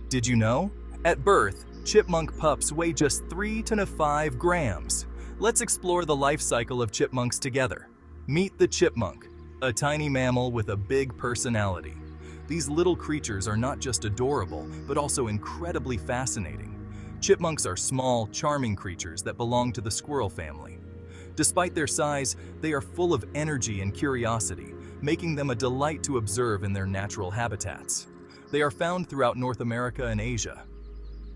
Did you know? At birth, chipmunk pups weigh just 3 to 5 grams. Let's explore the life cycle of chipmunks together. Meet the chipmunk, a tiny mammal with a big personality. These little creatures are not just adorable, but also incredibly fascinating. Chipmunks are small, charming creatures that belong to the squirrel family. Despite their size, they are full of energy and curiosity, making them a delight to observe in their natural habitats. They are found throughout North America and Asia.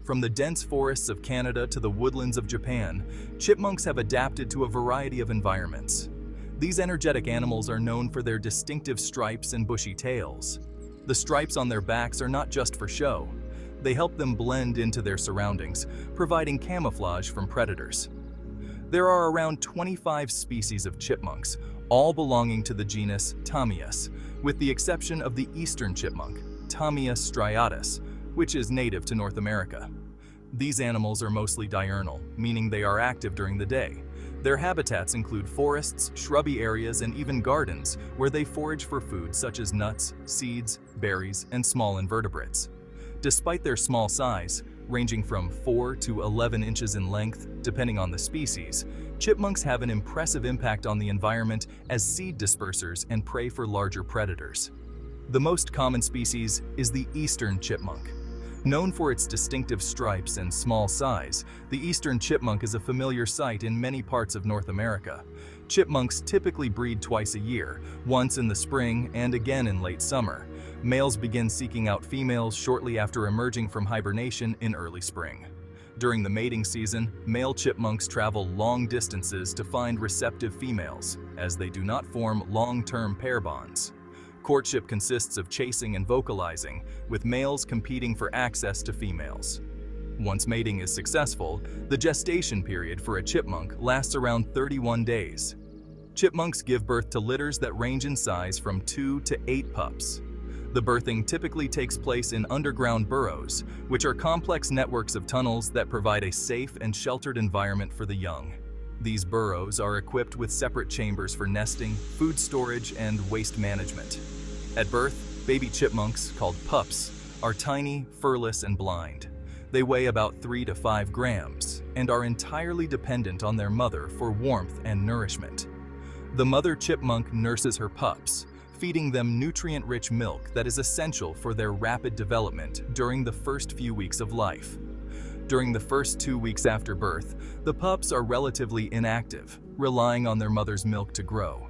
From the dense forests of Canada to the woodlands of Japan, chipmunks have adapted to a variety of environments. These energetic animals are known for their distinctive stripes and bushy tails. The stripes on their backs are not just for show. They help them blend into their surroundings, providing camouflage from predators. There are around 25 species of chipmunks, all belonging to the genus Tamias, with the exception of the eastern chipmunk, Tamias striatus, which is native to North America. These animals are mostly diurnal, meaning they are active during the day. Their habitats include forests, shrubby areas, and even gardens, where they forage for food such as nuts, seeds, berries, and small invertebrates. Despite their small size, ranging from 4 to 11 inches in length, depending on the species, chipmunks have an impressive impact on the environment as seed dispersers and prey for larger predators. The most common species is the eastern chipmunk. Known for its distinctive stripes and small size, the eastern chipmunk is a familiar sight in many parts of North America. Chipmunks typically breed twice a year, once in the spring and again in late summer. Males begin seeking out females shortly after emerging from hibernation in early spring. During the mating season, male chipmunks travel long distances to find receptive females, as they do not form long-term pair bonds. Courtship consists of chasing and vocalizing, with males competing for access to females. Once mating is successful, the gestation period for a chipmunk lasts around 31 days. Chipmunks give birth to litters that range in size from 2 to 8 pups. The birthing typically takes place in underground burrows, which are complex networks of tunnels that provide a safe and sheltered environment for the young. These burrows are equipped with separate chambers for nesting, food storage, and waste management. At birth, baby chipmunks, called pups, are tiny, furless, and blind. They weigh about 3 to 5 grams and are entirely dependent on their mother for warmth and nourishment. The mother chipmunk nurses her pups, feeding them nutrient-rich milk that is essential for their rapid development during the first few weeks of life. During the first 2 weeks after birth, the pups are relatively inactive, relying on their mother's milk to grow.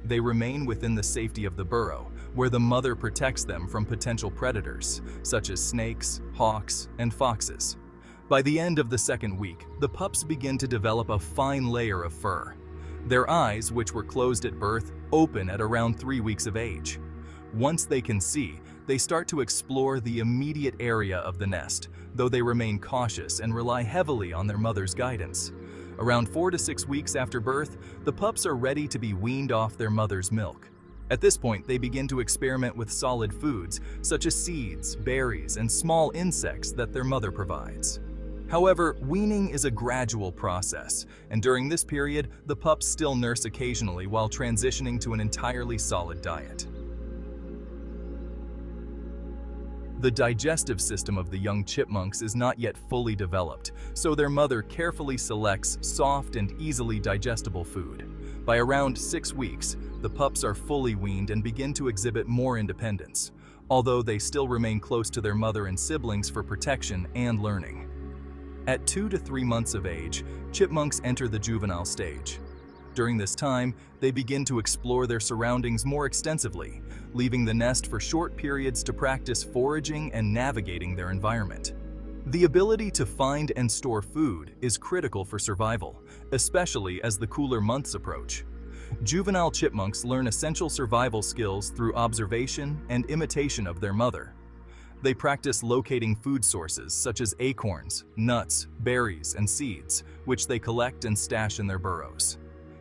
They remain within the safety of the burrow, where the mother protects them from potential predators, such as snakes, hawks, and foxes. By the end of the second week, the pups begin to develop a fine layer of fur. Their eyes, which were closed at birth, open at around 3 weeks of age. Once they can see, they start to explore the immediate area of the nest, though they remain cautious and rely heavily on their mother's guidance. Around 4 to 6 weeks after birth, the pups are ready to be weaned off their mother's milk. At this point, they begin to experiment with solid foods, such as seeds, berries, and small insects that their mother provides. However, weaning is a gradual process, and during this period, the pups still nurse occasionally while transitioning to an entirely solid diet. The digestive system of the young chipmunks is not yet fully developed, so their mother carefully selects soft and easily digestible food. By around 6 weeks, the pups are fully weaned and begin to exhibit more independence, although they still remain close to their mother and siblings for protection and learning. At 2 to 3 months of age, chipmunks enter the juvenile stage. During this time, they begin to explore their surroundings more extensively, leaving the nest for short periods to practice foraging and navigating their environment. The ability to find and store food is critical for survival, especially as the cooler months approach. Juvenile chipmunks learn essential survival skills through observation and imitation of their mother. They practice locating food sources such as acorns, nuts, berries, and seeds, which they collect and stash in their burrows.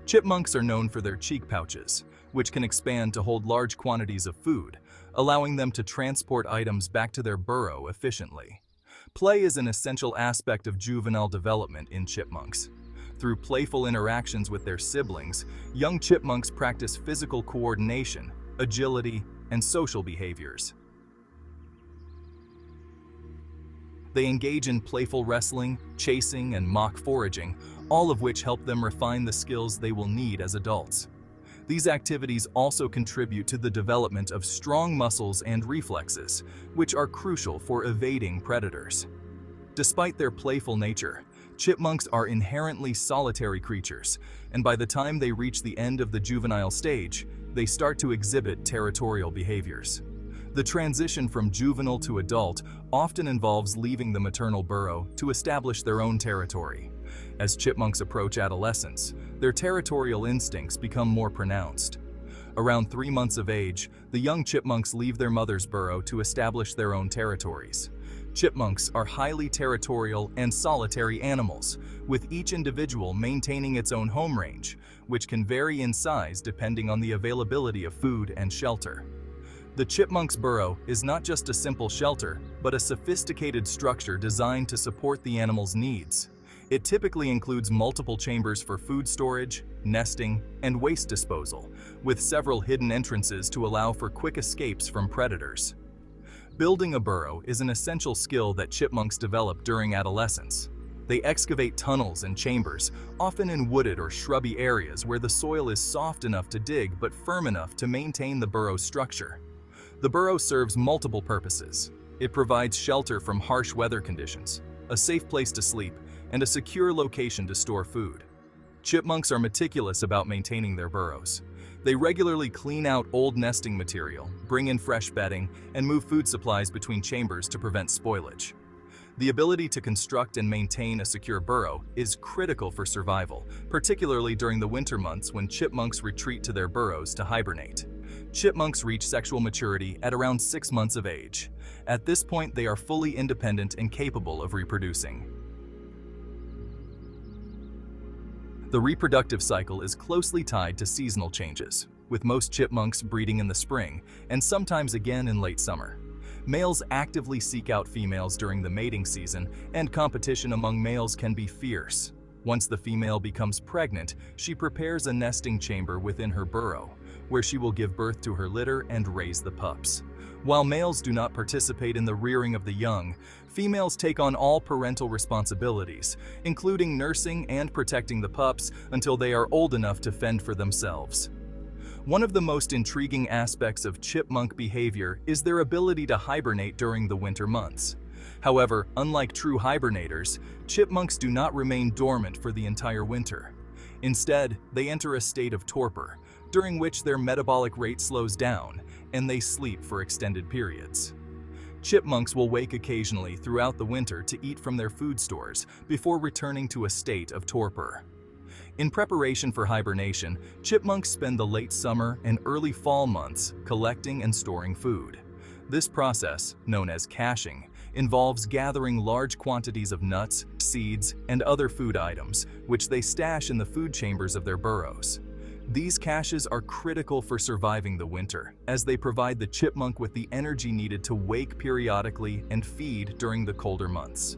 Chipmunks are known for their cheek pouches, which can expand to hold large quantities of food, allowing them to transport items back to their burrow efficiently. Play is an essential aspect of juvenile development in chipmunks. Through playful interactions with their siblings, young chipmunks practice physical coordination, agility, and social behaviors. They engage in playful wrestling, chasing, and mock foraging, all of which help them refine the skills they will need as adults. These activities also contribute to the development of strong muscles and reflexes, which are crucial for evading predators. Despite their playful nature, chipmunks are inherently solitary creatures, and by the time they reach the end of the juvenile stage, they start to exhibit territorial behaviors. The transition from juvenile to adult often involves leaving the maternal burrow to establish their own territory. As chipmunks approach adolescence, their territorial instincts become more pronounced. Around 3 months of age, the young chipmunks leave their mother's burrow to establish their own territories. Chipmunks are highly territorial and solitary animals, with each individual maintaining its own home range, which can vary in size depending on the availability of food and shelter. The chipmunk's burrow is not just a simple shelter, but a sophisticated structure designed to support the animal's needs. It typically includes multiple chambers for food storage, nesting, and waste disposal, with several hidden entrances to allow for quick escapes from predators. Building a burrow is an essential skill that chipmunks develop during adolescence. They excavate tunnels and chambers, often in wooded or shrubby areas where the soil is soft enough to dig but firm enough to maintain the burrow's structure. The burrow serves multiple purposes. It provides shelter from harsh weather conditions, a safe place to sleep, and a secure location to store food. Chipmunks are meticulous about maintaining their burrows. They regularly clean out old nesting material, bring in fresh bedding, and move food supplies between chambers to prevent spoilage. The ability to construct and maintain a secure burrow is critical for survival, particularly during the winter months when chipmunks retreat to their burrows to hibernate. Chipmunks reach sexual maturity at around 6 months of age. At this point, they are fully independent and capable of reproducing. The reproductive cycle is closely tied to seasonal changes, with most chipmunks breeding in the spring and sometimes again in late summer. Males actively seek out females during the mating season, and competition among males can be fierce. Once the female becomes pregnant, she prepares a nesting chamber within her burrow, where she will give birth to her litter and raise the pups. While males do not participate in the rearing of the young, females take on all parental responsibilities, including nursing and protecting the pups until they are old enough to fend for themselves. One of the most intriguing aspects of chipmunk behavior is their ability to hibernate during the winter months. However, unlike true hibernators, chipmunks do not remain dormant for the entire winter. Instead, they enter a state of torpor, during which their metabolic rate slows down, and they sleep for extended periods. Chipmunks will wake occasionally throughout the winter to eat from their food stores before returning to a state of torpor. In preparation for hibernation, chipmunks spend the late summer and early fall months collecting and storing food. This process, known as caching, involves gathering large quantities of nuts, seeds, and other food items, which they stash in the food chambers of their burrows. These caches are critical for surviving the winter, as they provide the chipmunk with the energy needed to wake periodically and feed during the colder months.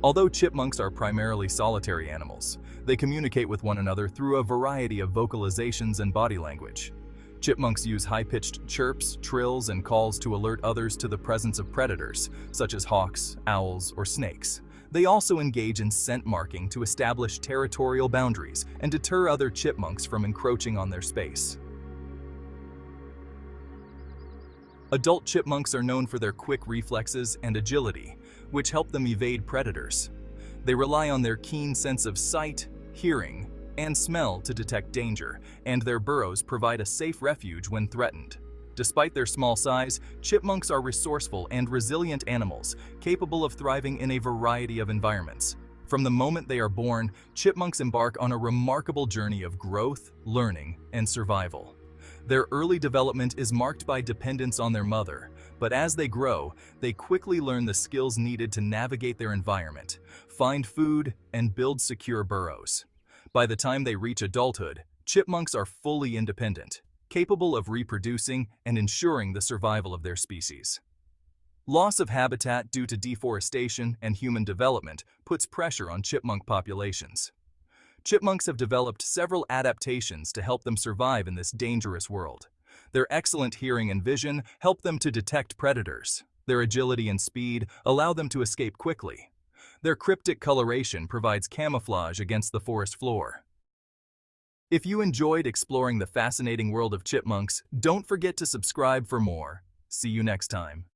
Although chipmunks are primarily solitary animals, they communicate with one another through a variety of vocalizations and body language. Chipmunks use high-pitched chirps, trills, and calls to alert others to the presence of predators, such as hawks, owls, or snakes. They also engage in scent marking to establish territorial boundaries and deter other chipmunks from encroaching on their space. Adult chipmunks are known for their quick reflexes and agility, which help them evade predators. They rely on their keen sense of sight, hearing, and smell to detect danger, and their burrows provide a safe refuge when threatened. Despite their small size, chipmunks are resourceful and resilient animals, capable of thriving in a variety of environments. From the moment they are born, chipmunks embark on a remarkable journey of growth, learning, and survival. Their early development is marked by dependence on their mother, but as they grow, they quickly learn the skills needed to navigate their environment, find food, and build secure burrows. By the time they reach adulthood, chipmunks are fully independent, capable of reproducing and ensuring the survival of their species. Loss of habitat due to deforestation and human development puts pressure on chipmunk populations. Chipmunks have developed several adaptations to help them survive in this dangerous world. Their excellent hearing and vision help them to detect predators. Their agility and speed allow them to escape quickly. Their cryptic coloration provides camouflage against the forest floor. If you enjoyed exploring the fascinating world of chipmunks, don't forget to subscribe for more. See you next time.